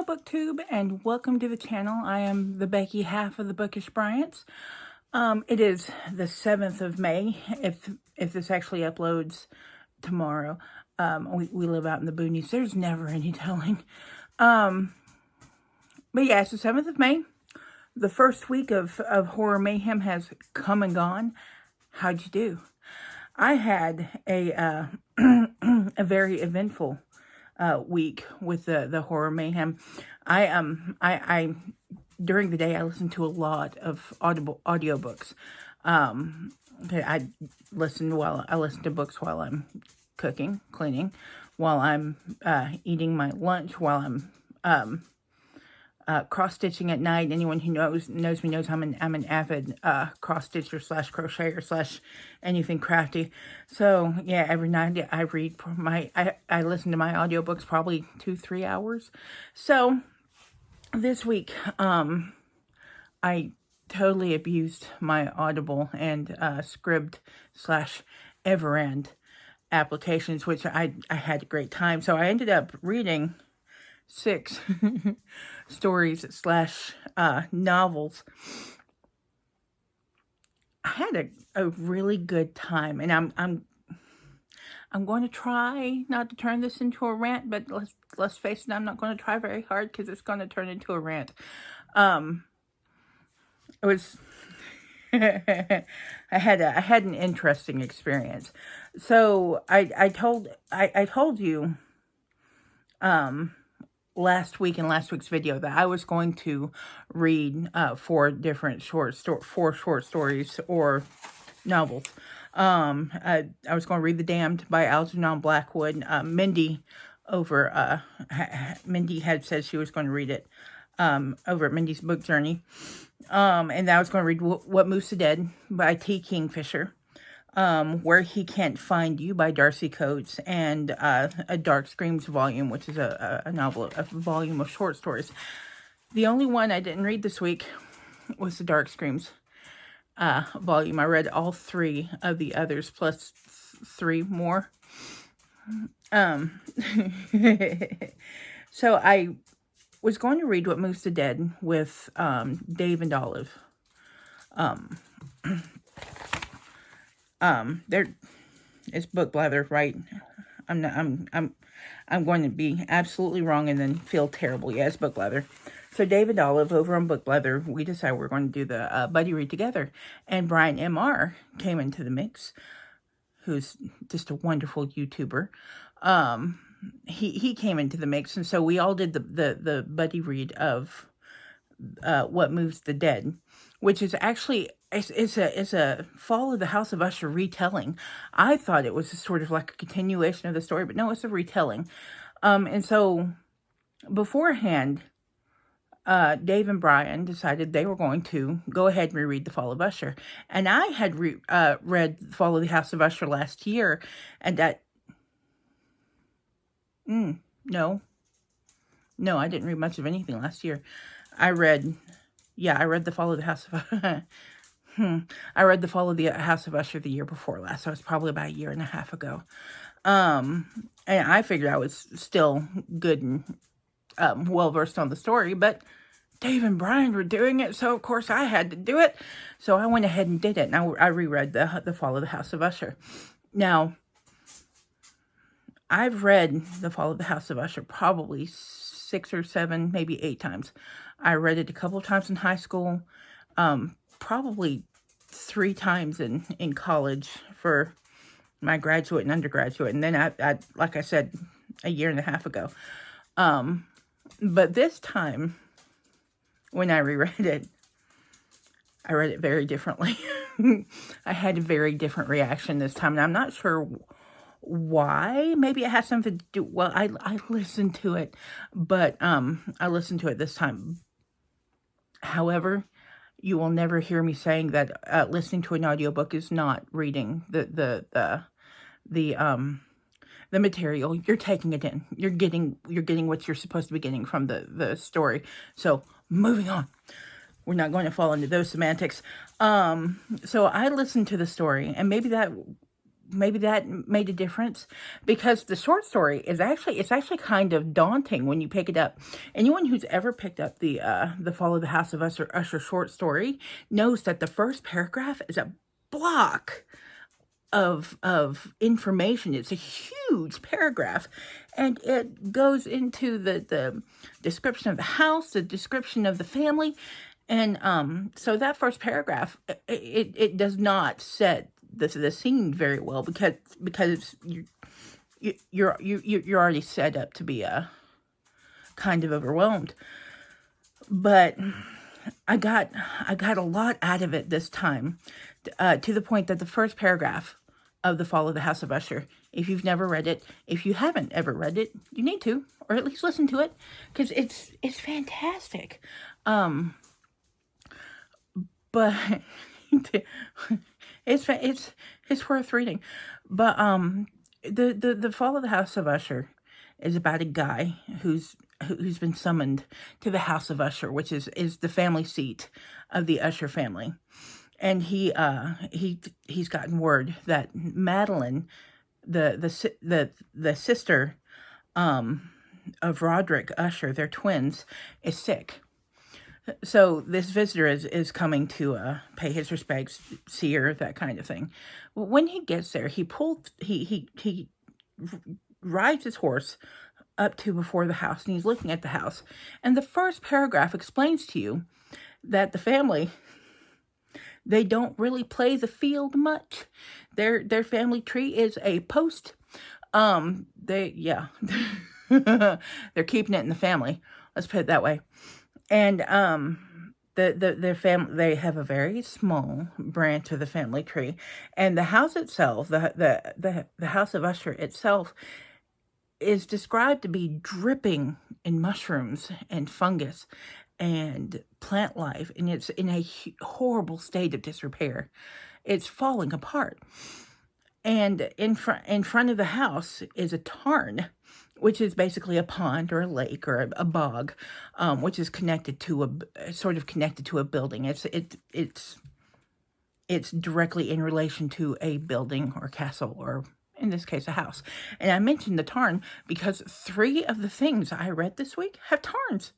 Hello BookTube and welcome to the channel. I am the Becky half of the Bookish Bryants. It is the 7th of May if this actually uploads tomorrow. We live out in the boonies. There's never any telling. But yeah, it's the 7th of May. The first week of Horror Mayhem has come and gone. How'd you do? I had a a very eventful week with the Horror Mayhem. I during the day I listened to a lot of audiobooks. I listen to books while I'm cooking, cleaning, while I'm eating my lunch, while I'm cross-stitching at night. Anyone who knows me knows I'm an avid cross-stitcher / crocheter / anything crafty. So yeah, every night I read I listen to my audiobooks probably 2-3 hours. So this week I totally abused my Audible and Scribd / Everand applications, which I had a great time. So I ended up reading 6 stories / novels. I had a really good time, and I'm going to try not to turn this into a rant, but let's face it, I'm not going to try very hard because it's going to turn into a rant. It was I had an interesting experience. So I told you last week in last week's video that I was going to read 4 different short stories or novels. I was going to read The Damned by Algernon Blackwood. Mindy Mindy had said she was going to read it over at Mindy's Book Journey. And I was going to read What Moves the Dead by T. Kingfisher. Where He Can't Find You by Darcy Coates, and a Dark Screams volume, which is a volume of short stories. The only one I didn't read this week was the Dark Screams volume. I read all 3 of the others, plus 3 more. So I was going to read What Moves the Dead with Dave and Olive. It's book Blather, right? I'm going to be absolutely wrong and then feel terrible. Yeah, it's book Blather. So David Olive over on book Blather, we decided we're going to do the buddy read together, and Brian MR came into the mix, who's just a wonderful YouTuber. He came into the mix, and so we all did the buddy read of What Moves the Dead, which is actually it's a Fall of the House of Usher retelling. I thought it was sort of like a continuation of the story, but no, it's a retelling. And so beforehand, Dave and Brian decided they were going to go ahead and reread The Fall of Usher, and I had read The Fall of the House of Usher last year, and that no, I didn't read much of anything last year. I read The Fall of the House of I read The Fall of the House of Usher the year before last, so it's probably about a year and a half ago. And I figured I was still good and well-versed on the story, but Dave and Brian were doing it, so of course I had to do it. So I went ahead and did it, and I reread the Fall of the House of Usher. Now, I've read The Fall of the House of Usher probably 6 or 7, maybe 8 times. I read it a couple of times in high school, probably 3 times in college for my graduate and undergraduate, and then I like I said, a year and a half ago. But this time, when I reread it, I read it very differently. I had a very different reaction this time, and I'm not sure why. Maybe it has something to do, well, I listened to it, but I listened to it this time. However, you will never hear me saying that listening to an audiobook is not reading the material. You're taking it in. You're getting what you're supposed to be getting from the story. So moving on. We're not going to fall into those semantics. So I listened to the story, and maybe that maybe that made a difference, because the short story is actually kind of daunting when you pick it up. Anyone who's ever picked up the Fall of the House of Usher short story knows that the first paragraph is a block of information. It's a huge paragraph, and it goes into the description of the house, the description of the family, and so that first paragraph, it does not set the scene very well, because you're already set up to be kind of overwhelmed. But I got a lot out of it this time, to the point that the first paragraph of The Fall of the House of Usher, if you've never read it, if you haven't ever read it, you need to, or at least listen to it, because it's fantastic. But it's worth reading. But the Fall of the House of Usher is about a guy who's been summoned to the House of Usher, which is the family seat of the Usher family. And he's gotten word that Madeline, the sister of Roderick Usher, they're twins, is sick. So this visitor is coming to pay his respects, see her, that kind of thing. When he gets there, he rides his horse up to before the house, and he's looking at the house. And the first paragraph explains to you that the family, they don't really play the field much. Their family tree is a post. They're keeping it in the family. Let's put it that way. And their family, they have a very small branch of the family tree, and the house itself, the House of Usher itself, is described to be dripping in mushrooms and fungus and plant life, and it's in a horrible state of disrepair. It's falling apart. And in front of the house is a tarn, which is basically a pond or a lake or a bog, which is connected to a building. It's directly in relation to a building or castle, or in this case, a house. And I mentioned the tarn because 3 of the things I read this week have tarns.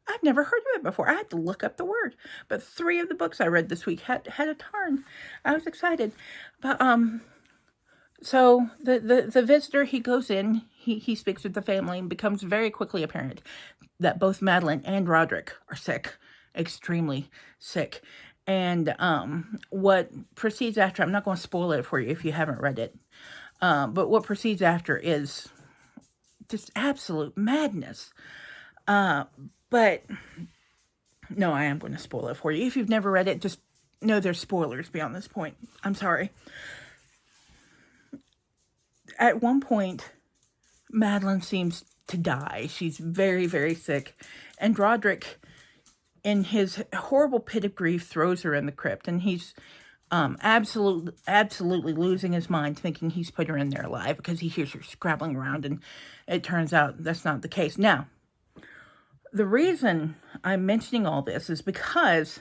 I've never heard of it before. I had to look up the word. But 3 of the books I read this week had a tarn. I was excited. But so the visitor, he goes in, he speaks with the family, and becomes very quickly apparent that both Madeline and Roderick are sick, extremely sick. And what proceeds after, I'm not going to spoil it for you if you haven't read it, but what proceeds after is just absolute madness. But no, I am going to spoil it for you. If you've never read it, just know there's spoilers beyond this point. I'm sorry. At one point, Madeline seems to die. She's very, very sick. And Roderick, in his horrible pit of grief, throws her in the crypt. And he's absolutely losing his mind, thinking he's put her in there alive, because he hears her scrabbling around. And it turns out that's not the case. Now, the reason I'm mentioning all this is because,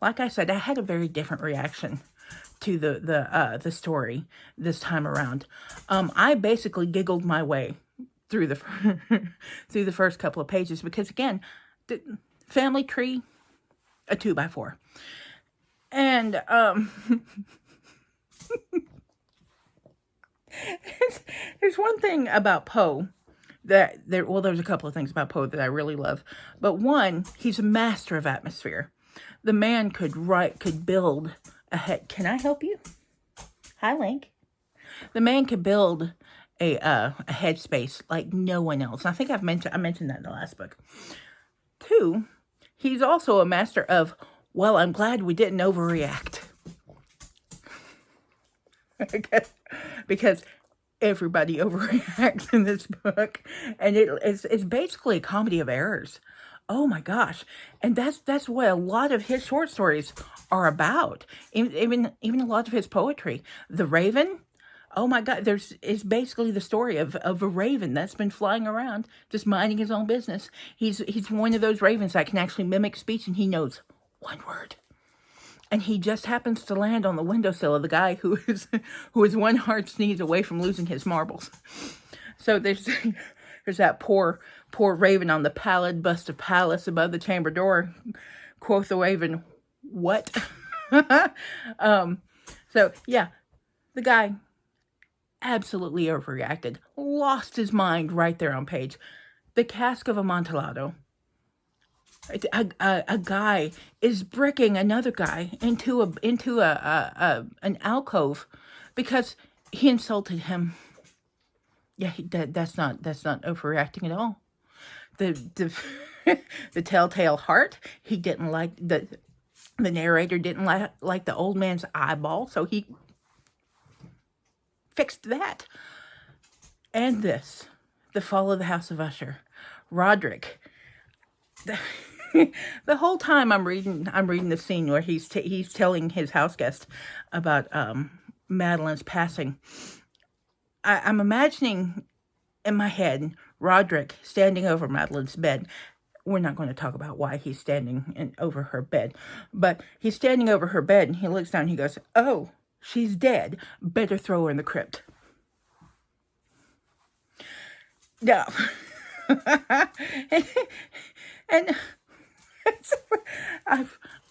like I said, I had a very different reaction to the story this time around. I basically giggled my way through the through the first couple of pages, because again, the family tree, a 2x4, and there's one thing about Poe there's a couple of things about Poe that I really love, but one, he's a master of atmosphere. The man could build a head. Can I help you? Hi, Link. The man could build a headspace like no one else. I think I mentioned that in the last book. 2, he's also a master of, well, I'm glad we didn't overreact. because everybody overreacts in this book, and it's basically a comedy of errors. Oh my gosh. And that's what a lot of his short stories are about. Even a lot of his poetry. The Raven, oh my God, it's basically the story of a raven that's been flying around, just minding his own business. He's one of those ravens that can actually mimic speech, and he knows one word. And he just happens to land on the windowsill of the guy who is one hard sneeze away from losing his marbles. So there's that poor raven on the pallid bust of Pallas above the chamber door. Quoth the raven, "What?" So yeah, the guy absolutely overreacted, lost his mind right there on page. The cask of Amontillado. A guy is bricking another guy into an alcove because he insulted him. Yeah, that's not overreacting at all. The the telltale heart. He didn't like the narrator didn't like the old man's eyeball, so he fixed that. And this, the fall of the House of Usher, Roderick. The whole time I'm reading the scene where he's telling his house guest about Madeline's passing. I'm imagining in my head Roderick standing over Madeline's bed. We're not going to talk about why he's standing over her bed, but he's standing over her bed and he looks down and he goes, "Oh, she's dead. Better throw her in the crypt." No. and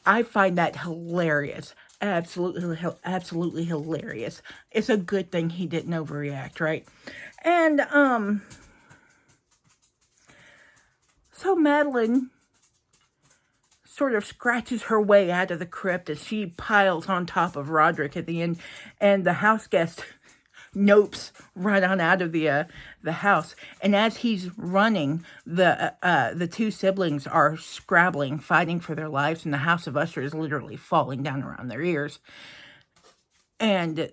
I find that hilarious. Absolutely hilarious. It's a good thing he didn't overreact, right? And so Madeline sort of scratches her way out of the crypt as she piles on top of Roderick at the end, and the house guest nopes right on out of the house. And as he's running, the two siblings are scrabbling, fighting for their lives, and the House of Usher is literally falling down around their ears. And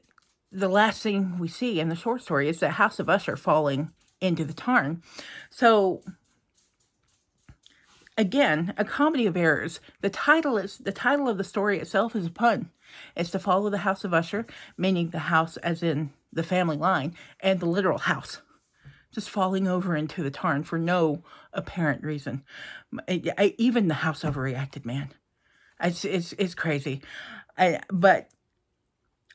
the last thing we see in the short story is the House of Usher falling into the tarn. So again, a comedy of errors. The title of the story itself is a pun. It's to follow the House of Usher, meaning the house as in the family line, and the literal house just falling over into the tarn for no apparent reason. Even the house overreacted, man. It's crazy. But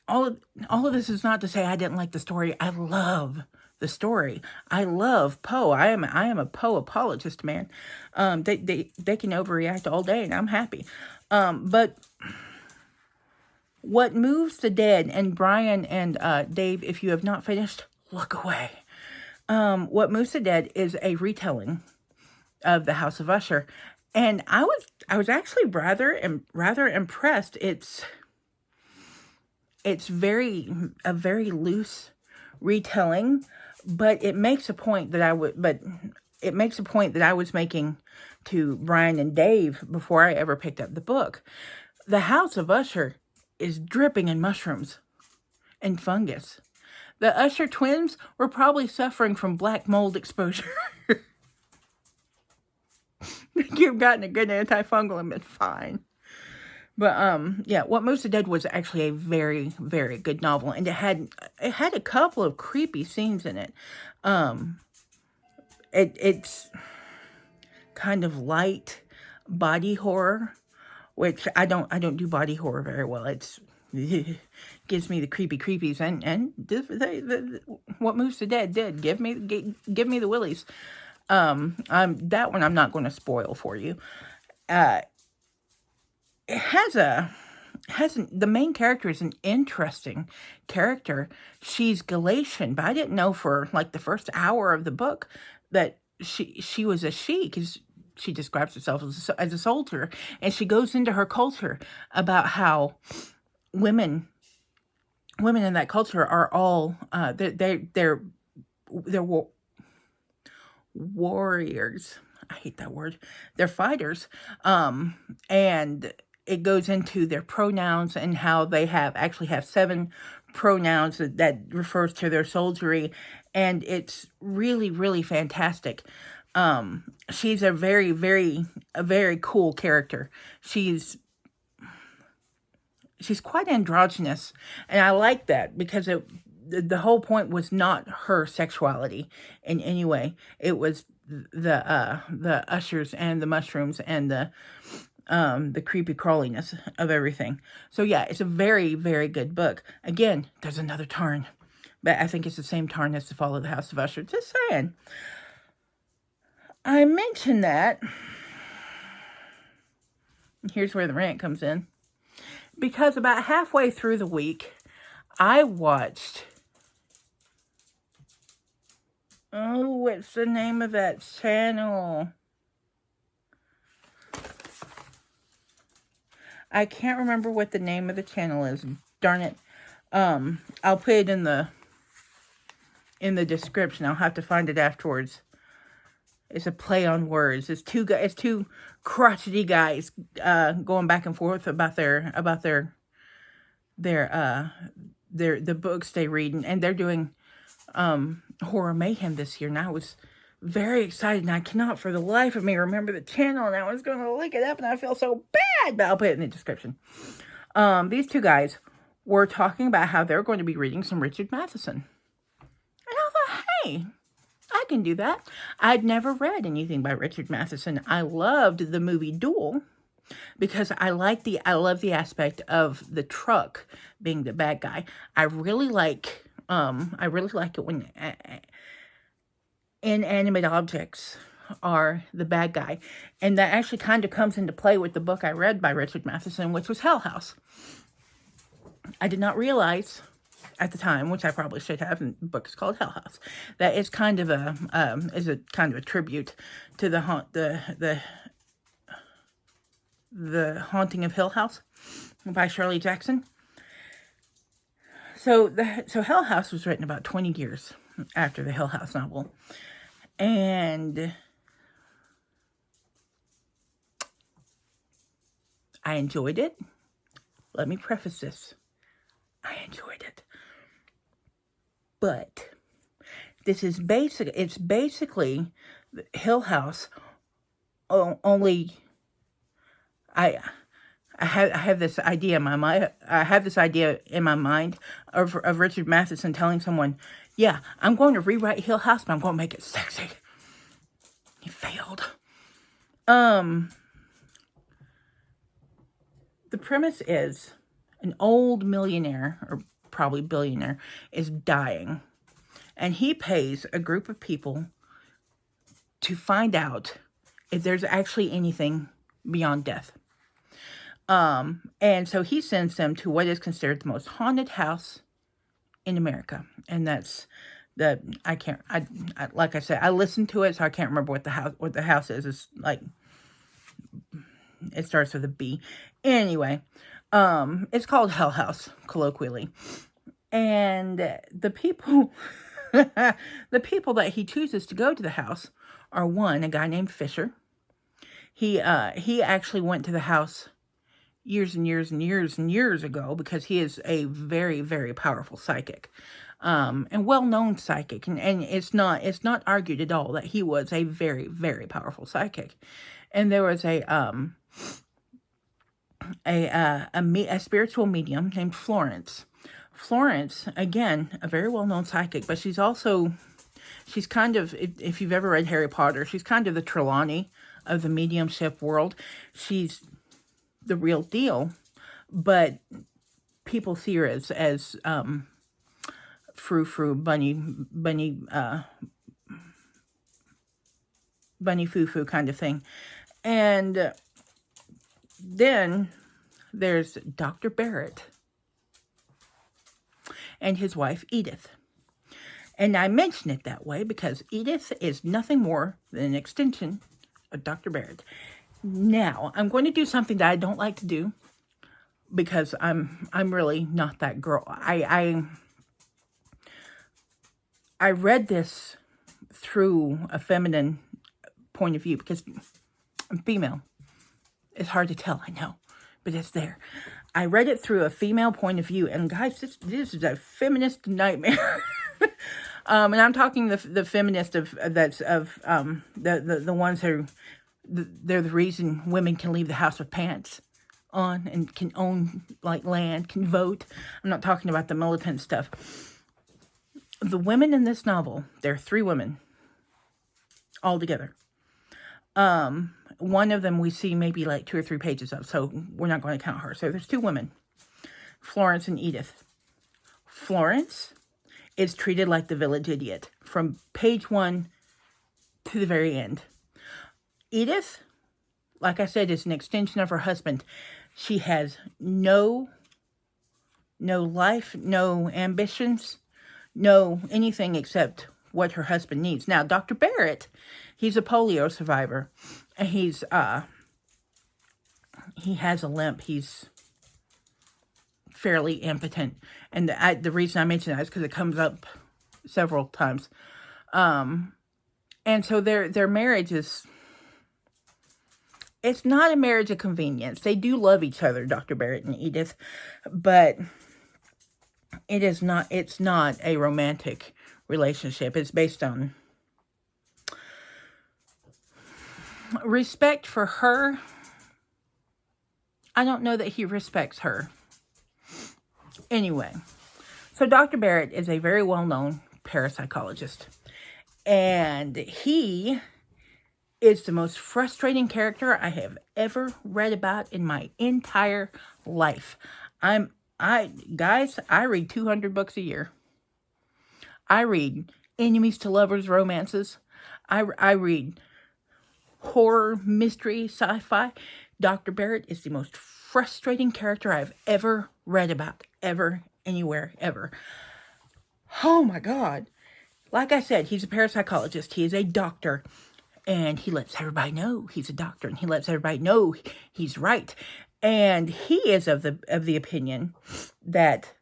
all of this is not to say I didn't like the story. I love the story. I love Poe. I am a Poe apologist, man. They can overreact all day, and I'm happy. But what moves the dead, and Brian and Dave, if you have not finished, look away. What moves the dead is a retelling of the House of Usher, and I was actually rather impressed. It's a very loose retelling, but it makes a point that I was making to Brian and Dave before I ever picked up the book. The House of Usher is dripping in mushrooms and fungus. The Usher twins were probably suffering from black mold exposure. You've gotten a good antifungal and been fine. But yeah, What Moves the Dead was actually a very, very good novel, and it had a couple of creepy scenes in it. It's kind of light body horror, which I don't do body horror very well. It gives me the creepies, and What Moves the Dead did give me the willies. That one I'm not going to spoil for you. The main character is an interesting character. She's Galatian, but I didn't know for like the first hour of the book that she was a she, because she describes herself as a soldier, and she goes into her culture about how women in that culture are all they're warriors. I hate that word. They're fighters, and it goes into their pronouns and how they actually have 7 pronouns that refers to their soldiery, and it's really, really fantastic. She's a very cool character. She's quite androgynous, and I like that because the whole point was not her sexuality in any way. It was the ushers and the mushrooms and the the creepy crawliness of everything. So yeah, it's a very, very good book. Again, there's another Tarn, but I think it's the same Tarn as To Follow the House of Usher. Just saying. I mentioned that. Here's where the rant comes in. Because about halfway through the week, I watched... Oh, what's the name of that channel? I can't remember what the name of the channel is. Darn it. I'll put it in the description. I'll have to find it afterwards. It's a play on words. It's two crotchety guys going back and forth about the books they read, and they're doing horror mayhem this year, and I was very excited, and I cannot for the life of me remember the channel, and I was going to look it up, and I feel so bad, but I'll put it in the description. These two guys were talking about how they're going to be reading some Richard Matheson, and I thought, hey, I can do that. I'd never read anything by Richard Matheson. I loved the movie Duel, because I love the aspect of the truck being the bad guy. I really like it when inanimate objects are the bad guy. And that actually kind of comes into play with the book I read by Richard Matheson, which was Hell House. I did not realize at the time, which I probably should have, and the book is called Hell House, that it's kind of a tribute to the Haunting of Hill House by Shirley Jackson. So Hell House was written about 20 years after the Hill House novel. And I enjoyed it. Let me preface this. I enjoyed it. But it's basically Hill House, only I have this idea in my mind. I have this idea in my mind of Richard Matheson telling someone, "Yeah, I'm going to rewrite Hill House, but I'm going to make it sexy." He failed. The premise is an old millionaire, or probably billionaire, is dying, and he pays a group of people to find out if there's actually anything beyond death. And so he sends them to what is considered the most haunted house in America. And that's like I said, I listened to it, so I can't remember what the house is. It's like, it starts with a B. Anyway, it's called Hell House, colloquially. And the people, the people that he chooses to go to the house are, one, a guy named Fisher. He actually went to the house years and years and years and years ago, because he is a very, very powerful psychic, and well-known psychic, and it's not argued at all that he was a very, very powerful psychic. And there was a spiritual medium named Florence. Florence, again, a very well-known psychic, but she's kind of, if you've ever read Harry Potter, she's kind of the Trelawney of the mediumship world. She's the real deal, but people see her as frou-frou, bunny foo-foo kind of thing. And then there's Dr. Barrett and his wife, Edith. And I mention it that way because Edith is nothing more than an extension of Dr. Barrett. Now, I'm going to do something that I don't like to do, because I'm really not that girl. I read this through a feminine point of view, because I'm female. It's hard to tell, I know, but it's there. I read it through a female point of view, and guys, this is a feminist nightmare. And I'm talking the feminist the ones who, they're the reason women can leave the house with pants on and can own like land, can vote. I'm not talking about the militant stuff. The women in this novel, there are 3 women all together. One of them we see maybe like 2 or 3 pages of, so we're not going to count her. So there's 2 women, Florence and Edith. Florence is treated like the village idiot from page 1 to the very end. Edith, like I said, is an extension of her husband. She has no life, no ambitions, no anything except what her husband needs. Now, Dr. Barrett, he's a polio survivor. And he has a limp. He's fairly impotent. And the reason I mention that is because it comes up several times. And so their marriage is, it's not a marriage of convenience. They do love each other, Dr. Barrett and Edith, but it's not a romantic relationship. It's based on respect for her. I don't know that he respects her. Anyway, so Dr. Barrett is a very well-known parapsychologist. And he is the most frustrating character I have ever read about in my entire life. Guys, I read 200 books a year. I read enemies to lovers romances. I read horror, mystery, sci-fi. Dr. Barrett is the most frustrating character I've ever read about. Ever, anywhere, ever. Oh my God. Like I said, he's a parapsychologist. He is a doctor. And he lets everybody know he's a doctor. And he lets everybody know he's right. And he is of the opinion that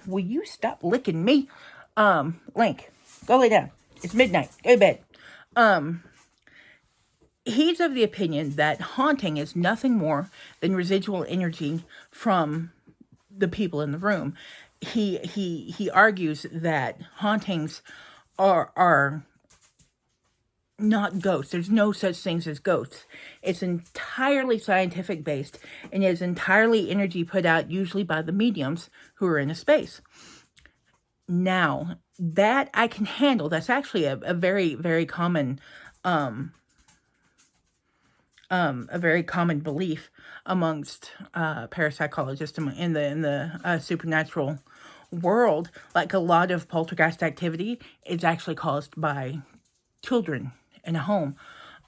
will you stop licking me? Link, go lay down. It's midnight. Go to bed. He's of the opinion that haunting is nothing more than residual energy from the people in the room. He argues that hauntings are not ghosts. There's no such things as ghosts. It's entirely scientific based and is entirely energy put out usually by the mediums who are in a space. Now, that I can handle. That's actually a very, very common a very common belief amongst parapsychologists in the supernatural world. Like a lot of poltergeist activity is actually caused by children in a home.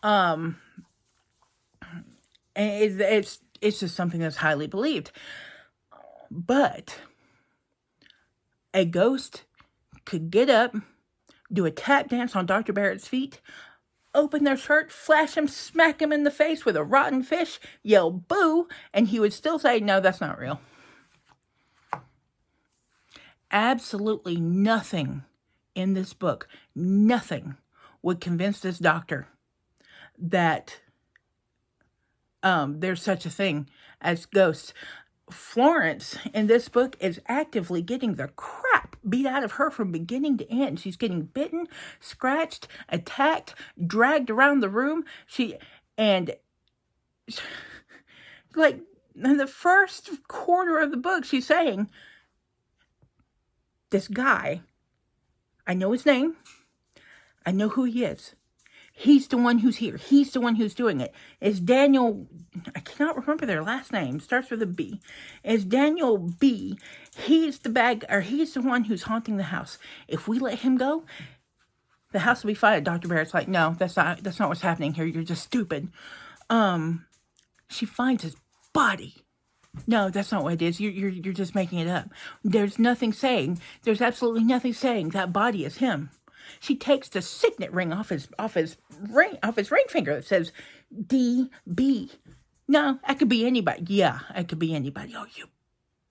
And it's just something that's highly believed. But a ghost could get up, do a tap dance on Dr. Barrett's feet, open their shirt, flash him, smack him in the face with a rotten fish, yell boo, and he would still say, no, that's not real. Absolutely nothing in this book, nothing would convince this doctor that there's such a thing as ghosts. Florence in this book is actively getting the crap beat out of her from beginning to end. She's getting bitten, scratched, attacked, dragged around the room. Like in the first quarter of the book, she's saying, this guy, I know his name, I know who he is. He's the one who's here. He's the one who's doing it. It's Daniel, I cannot remember their last name. Starts with a B. It's Daniel B. He's the one who's haunting the house. If we let him go, the house will be fine. Dr. Barrett's like, no, that's not what's happening here. You're just stupid. She finds his body. No, that's not what it is. You're just making it up. There's absolutely nothing saying that body is him. She takes the signet ring off his ring finger that says DB. No, that could be anybody. Yeah, it could be anybody. Oh, you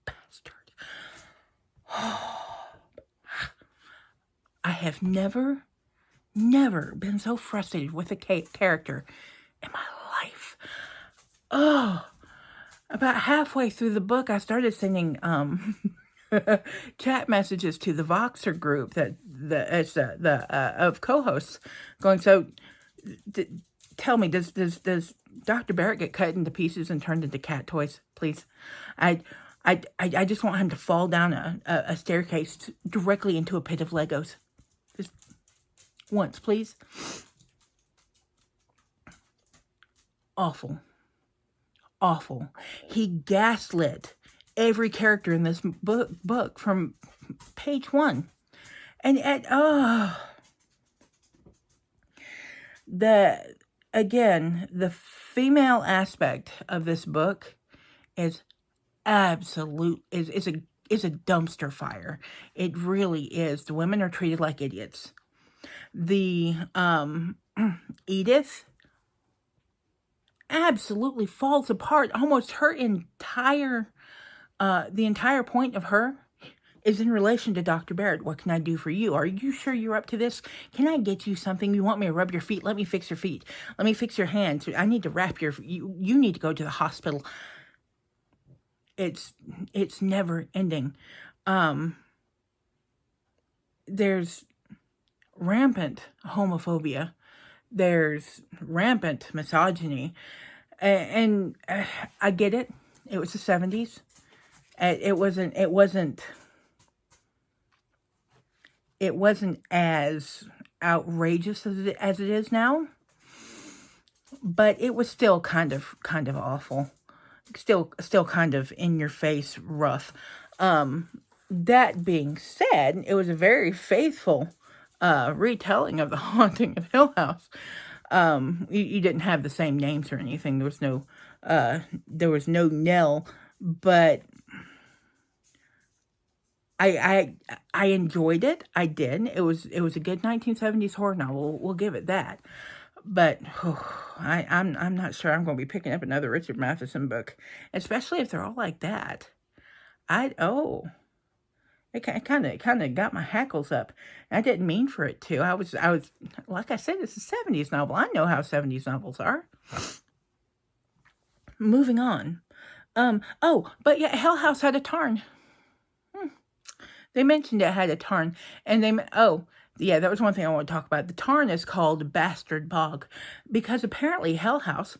bastard. I have never been so frustrated with a character in my life. Oh, about halfway through the book, I started sending chat messages to the Voxer group of Cohosts, going, so tell me, does Dr. Barrett get cut into pieces and turned into cat toys, please? I just want him to fall down a staircase directly into a pit of Legos. Just Once, please. Awful. Awful. He gaslit every character in this book from page 1. And the female aspect of this book is is a dumpster fire. It really is. The women are treated like idiots. The Edith absolutely falls apart. Almost her entire the entire point of her is in relation to Dr. Barrett. What can I do for you? Are you sure you're up to this? Can I get you something? You want me to rub your feet? Let me fix your feet. Let me fix your hands. I need to wrap you need to go to the hospital. It's never ending. There's rampant homophobia. There's rampant misogyny. And I get it. It was the 70s. It wasn't as outrageous as it is now, but it was still kind of awful, still kind of in your face rough. That being said, it was a very faithful retelling of The Haunting of Hill House. You didn't have the same names or anything. There was no Nell, but I enjoyed it. I did. It was a good 1970s horror novel. We'll give it that. But I'm not sure I'm going to be picking up another Richard Matheson book, especially if they're all like that. It kind of got my hackles up. I didn't mean for it to. I was like I said, it's a 70s novel. I know how 70s novels are. Moving on. But yeah, Hell House had a tarn. They mentioned it had a tarn, and that was one thing I want to talk about. The tarn is called Bastard Bog because apparently Hell House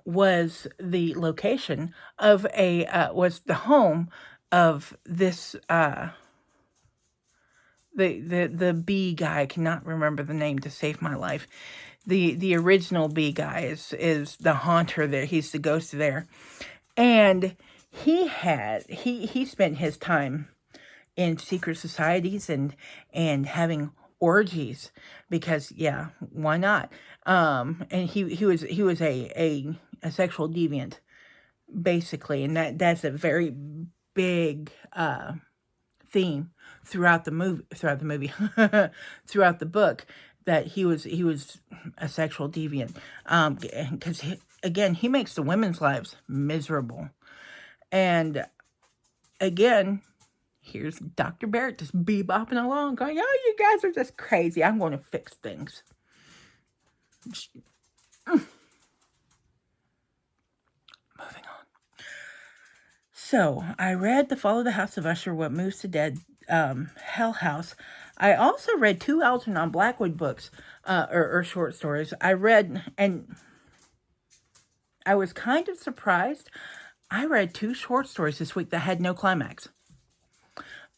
was the location of was the home of this the bee guy. I cannot remember the name to save my life. The original bee guy is the haunter there. He's the ghost there, and he spent his time in secret societies and having orgies because why not? And he was a sexual deviant basically, and that's a very big theme throughout the book, that he was a sexual deviant, because he makes the women's lives miserable. And again, here's Dr. Barrett just bebopping along, going, "Oh, you guys are just crazy. I'm going to fix things." Moving on. So, I read The Fall of the House of Usher, What Moves the Dead, Hell House. I also read 2 Algernon Blackwood books, or short stories. I read, and I was kind of surprised. I read 2 short stories this week that had no climax.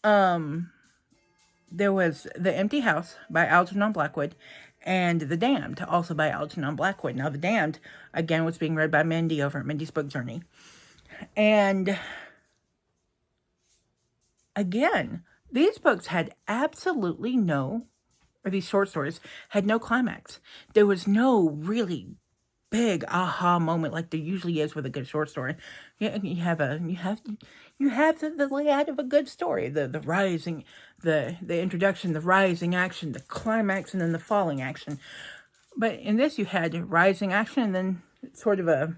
There was The Empty House by Algernon Blackwood and The Damned, also by Algernon Blackwood. Now, The Damned, again, was being read by Mindy over at Mindy's Book Journey. And again, these books had absolutely these short stories had no climax. There was no really big aha moment like there usually is with a good short story. You have the layout of a good story, the rising, the introduction, the rising action, the climax, and then the falling action. But in this, you had rising action and then sort of a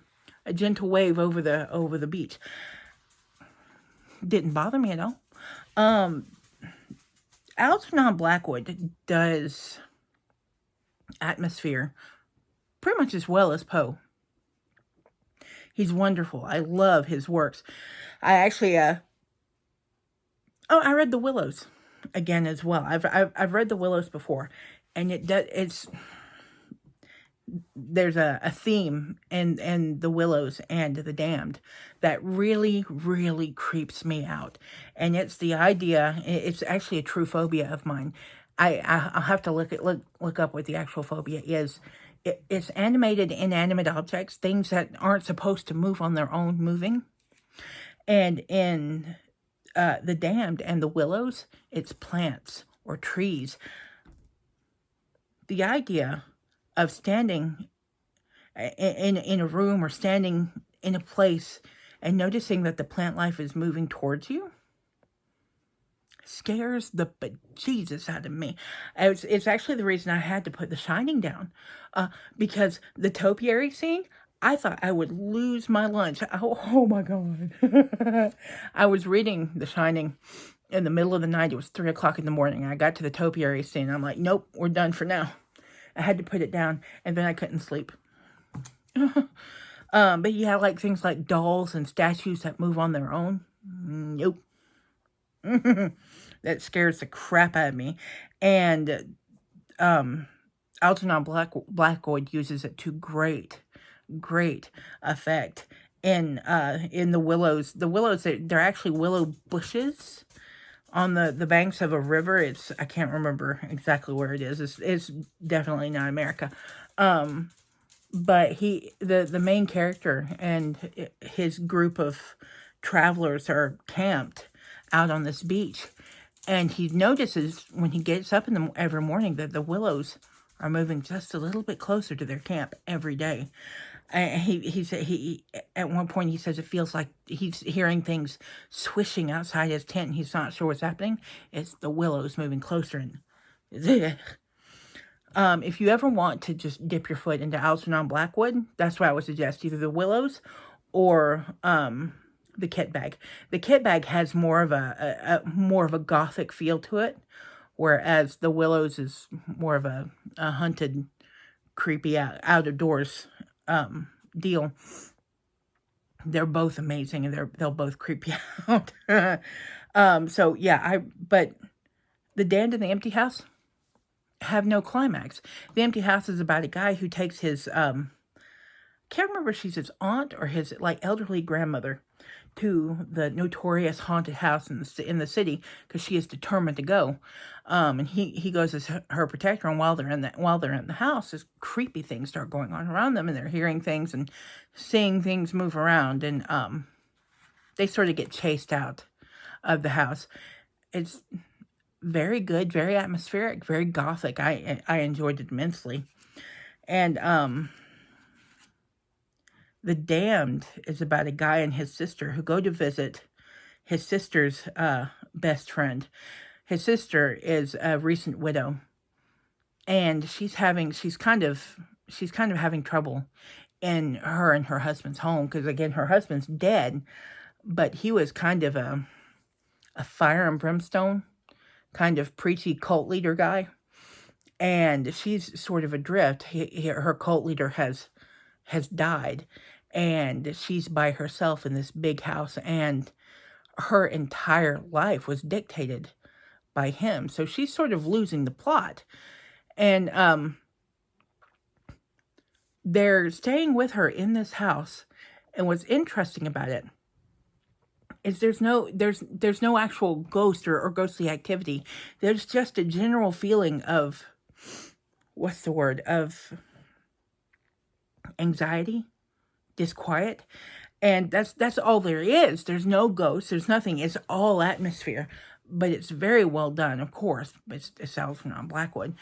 gentle wave over the beach. Didn't bother me at all. Algernon Blackwood does atmosphere pretty much as well as Poe. He's wonderful. I love his works. I actually, I read The Willows again as well. I've read The Willows before, and there's a theme in The Willows and The Damned that really, really creeps me out. And it's the idea, it's actually a true phobia of mine. I'll have to look up what the actual phobia is. It's animated inanimate objects, things that aren't supposed to move on their own moving. And in The Damned and the Willows, it's plants or trees. The idea of standing in a room or standing in a place and noticing that the plant life is moving towards you scares the bejesus out of me. It's actually the reason I had to put The Shining down, because the topiary scene, I thought I would lose my lunch. Oh my God. I was reading The Shining in the middle of the night. It was 3 o'clock in the morning. I got to the topiary scene. I'm like, nope, we're done for now. I had to put it down, and then I couldn't sleep. But yeah, like things like dolls and statues that move on their own. Nope. That scares the crap out of me. And Algernon Blackwood uses it to great effect in the willows. The willows, they're actually willow bushes on the banks of a river. I can't remember exactly where it is. It's definitely not America. But the main character and his group of travelers are camped out on this beach, and he notices when he gets up every morning that the willows are moving just a little bit closer to their camp every day. And he at one point he says it feels like he's hearing things swishing outside his tent, and he's not sure what's happening. It's the willows moving closer. And if you ever want to just dip your foot into Algernon Blackwood, that's what I would suggest, either the willows or the kit bag. The kit bag has more of a gothic feel to it, whereas the willows is more of a hunted, creepy out of doors deal. They're both amazing, and they'll both creep you out. So yeah, but The Damned and the Empty House have no climax. The Empty House is about a guy who takes his can't remember if she's his aunt or his elderly grandmother to the notorious haunted house in the city, because she is determined to go. And he goes as her protector, and while they're in the house, this creepy things start going on around them, and they're hearing things and seeing things move around, and they sort of get chased out of the house. It's very good, very atmospheric, very gothic. I enjoyed it immensely. And The Damned is about a guy and his sister who go to visit his sister's best friend. His sister is a recent widow, and she's kind of having trouble in her and her husband's home, because again, her husband's dead, but he was kind of a fire and brimstone kind of preachy cult leader guy, and she's sort of adrift. Her cult leader has died, and she's by herself in this big house, and her entire life was dictated by him. So she's sort of losing the plot. And they're staying with her in this house. And what's interesting about it is there's no actual ghost or ghostly activity. There's just a general feeling of, of anxiety, disquiet, and that's all there is. There's no ghosts, there's nothing. It's all atmosphere, but it's very well done. Of course, it's Algernon Blackwood,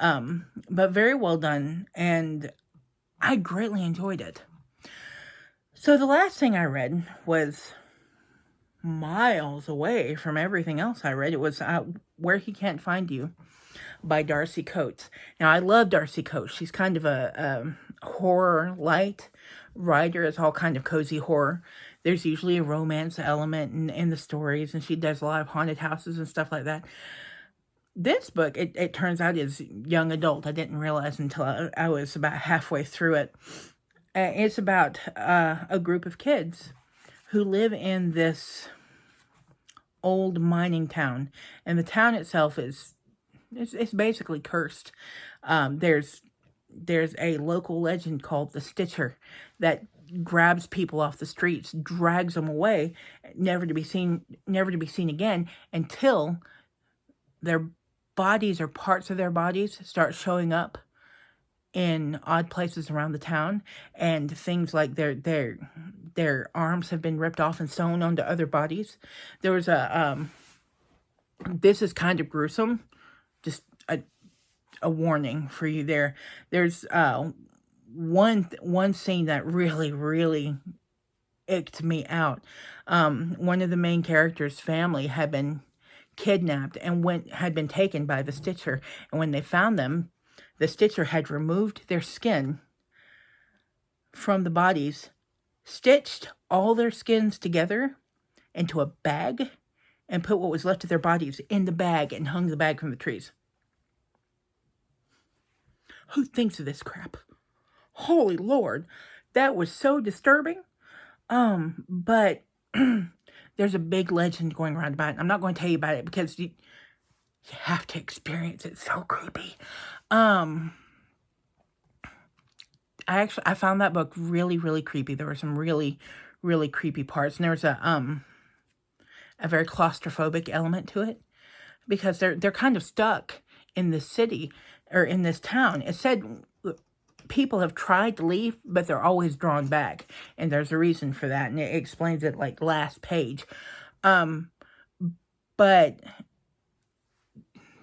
but very well done, and I greatly enjoyed it. So the last thing I read was miles away from everything else I read. It was Where He Can't Find You by Darcy Coates. Now, I love Darcy Coates. She's kind of a horror light writer. It's all kind of cozy horror. There's usually a romance element in the stories, and she does a lot of haunted houses and stuff like that. This book, it turns out, is young adult. I didn't realize until I was about halfway through it. It's about a group of kids who live in this old mining town, and the town itself it's basically cursed. There's a local legend called the Stitcher that grabs people off the streets, drags them away, never to be seen again, until their bodies or parts of their bodies start showing up in odd places around the town, and things like their arms have been ripped off and sewn onto other bodies. There was this is kind of gruesome, just a warning for you there. There's one scene that really icked me out. One of the main characters' family had been kidnapped and had been taken by the Stitcher, and when they found them, the Stitcher had removed their skin from the bodies, stitched all their skins together into a bag, and put what was left of their bodies in the bag and hung the bag from the trees. Who thinks of this crap? Holy Lord, that was so disturbing. But there's a big legend going around about it. I'm not going to tell you about it because you have to experience it. It's so creepy. I found that book really creepy. There were some really creepy parts, and there was a very claustrophobic element to it because they're kind of stuck in this city or in this town. It said people have tried to leave, but they're always drawn back, and there's a reason for that, and it explains it like last page. But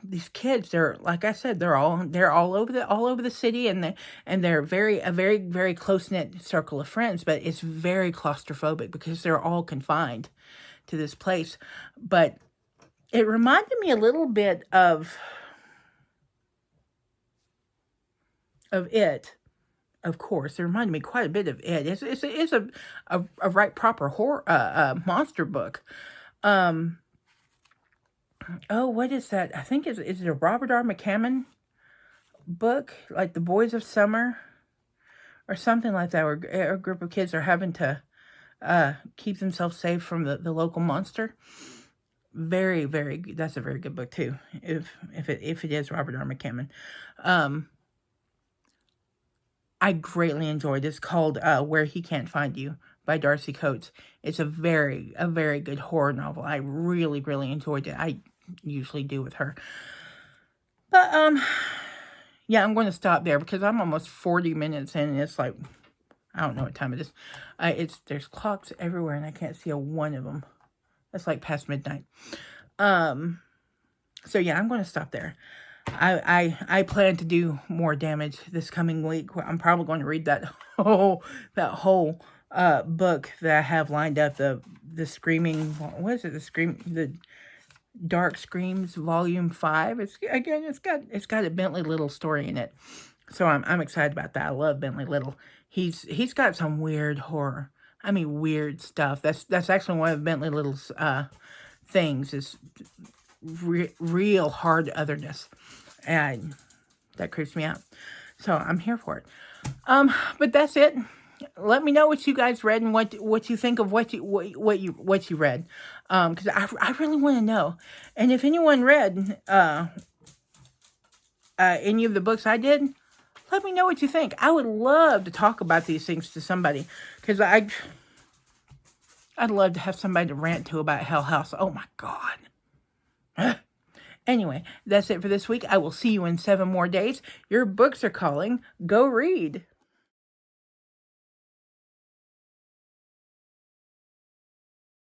these kids, they're, like I said, they're all over the city, and they're a very close-knit circle of friends, but it's very claustrophobic because they're all confined to this place. But it reminded me a little bit of It, of course. It reminded me quite a bit of It. It's a right proper horror monster book. Oh, what is that? I think is it a Robert R. McCammon book, like The Boys of Summer, or something like that, where a group of kids are having to keep themselves safe from the local monster. Very that's a very good book too. If it is Robert R. McCammon. I greatly enjoyed it. It's called Where He Can't Find You by Darcy Coates. It's a very good horror novel. I really enjoyed it. I usually do with her. But yeah, I'm going to stop there because I'm almost 40 minutes in, and it's like, I don't know what time it is. There's clocks everywhere, and I can't see a one of them. It's like past midnight. So yeah, I'm going to stop there. I plan to do more damage this coming week. I'm probably going to read that whole book that I have lined up. The Screaming, what is it? The Dark Screams Volume 5. It's got a Bentley Little story in it, so I'm excited about that. I love Bentley Little. He's got some weird horror. I mean, weird stuff. That's actually one of Bentley Little's things is real hard otherness, and that creeps me out. So I'm here for it. But that's it. Let me know what you guys read and what you think of what you read, because I really want to know. And if anyone read any of the books I did, let me know what you think. I would love to talk about these things to somebody, because I'd love to have somebody to rant to about Hell House. Oh my God. Anyway, that's it for this week. I will see you in 7 more days. Your books are calling. Go read.